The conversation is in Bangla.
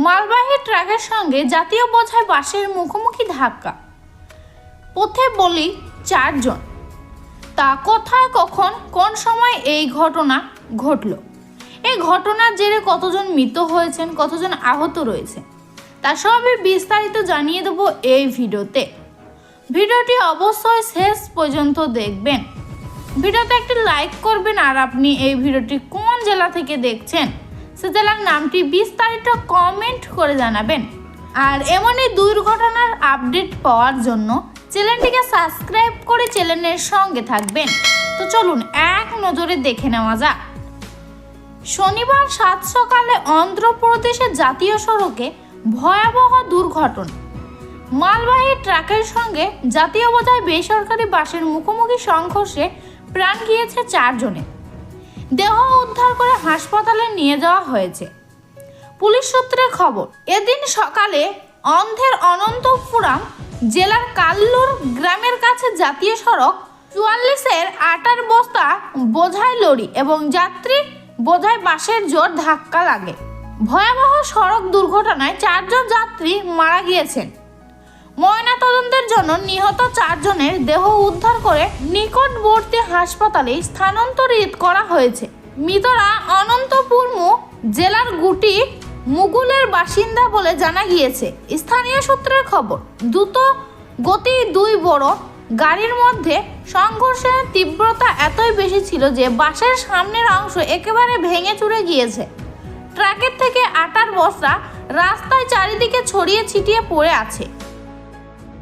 মালবাহী ট্রাকের সঙ্গে জাতীয় বোঝাই বাসের মুখোমুখি ধাক্কা। পথে বলি 4 জন। তা কোথায়, কখন, কোন সময় এই ঘটনা ঘটল? এই ঘটনার জেরে কতজন মৃত হয়েছেন, কতজন আহত রয়েছে, তা সবই বিস্তারিত জানিয়ে দেব এই ভিডিওতে। ভিডিওটি অবশ্যই শেষ পর্যন্ত দেখবেন। ভিডিওতে একটি লাইক করবেন, আর আপনি এই ভিডিওটি কোন জেলা থেকে দেখছেন সে জেলার নামটি বিস্তারিত কমেন্ট করে জানাবেন। আর এমনই দুর্ঘটনার আপডেট পাওয়ার জন্য চ্যানেলটিকে সাবস্ক্রাইব করে চ্যানেলের সঙ্গে থাকবেন। তো চলুন এক নজরে দেখে নেওয়া যাক। শনিবার 7 সকালে অন্ধ্রপ্রদেশের জাতীয় সড়কে ভয়াবহ দুর্ঘটনা। মালবাহী ট্রাকের সঙ্গে জাতীয় বোঝাই বেসরকারি বাসের মুখোমুখি সংঘর্ষে প্রাণ গিয়েছে 4 জনের। দেহ উদ্ধার করে হাসপাতালে নিয়ে যাওয়া হয়েছে। পুলিশ সূত্রে খবর, এদিন সকালে অন্ধ্রের অনন্তপুরম জেলার কাল্লুর গ্রামের কাছে জাতীয় সড়ক 44-এর আটার বস্তা বোঝাই লরি এবং যাত্রী বোঝাই বাসের জোর ধাক্কা লাগে। ভয়াবহ সড়ক দুর্ঘটনায় 4 জন যাত্রী মারা গিয়েছেন। ময়নাতদন্তের জন্য নিহত 4 জনের দেহ উদ্ধার করে নিকটবর্তী হাসপাতালে স্থানান্তরিত করা হয়েছে। মৃতরা অনন্তপুরম জেলার গুটি মুগুলের বাসিন্দা বলে জানা গিয়েছে। স্থানীয় সূত্রের খবর, দ্রুত গতি 2 বড় গাড়ির মধ্যে সংঘর্ষের তীব্রতা এতই বেশি ছিল যে বাসের সামনের অংশ একেবারে ভেঙে চুরে গিয়েছে। ট্রাকের থেকে আটার বস্তা রাস্তায় চারিদিকে ছড়িয়ে ছিটিয়ে পড়ে আছে।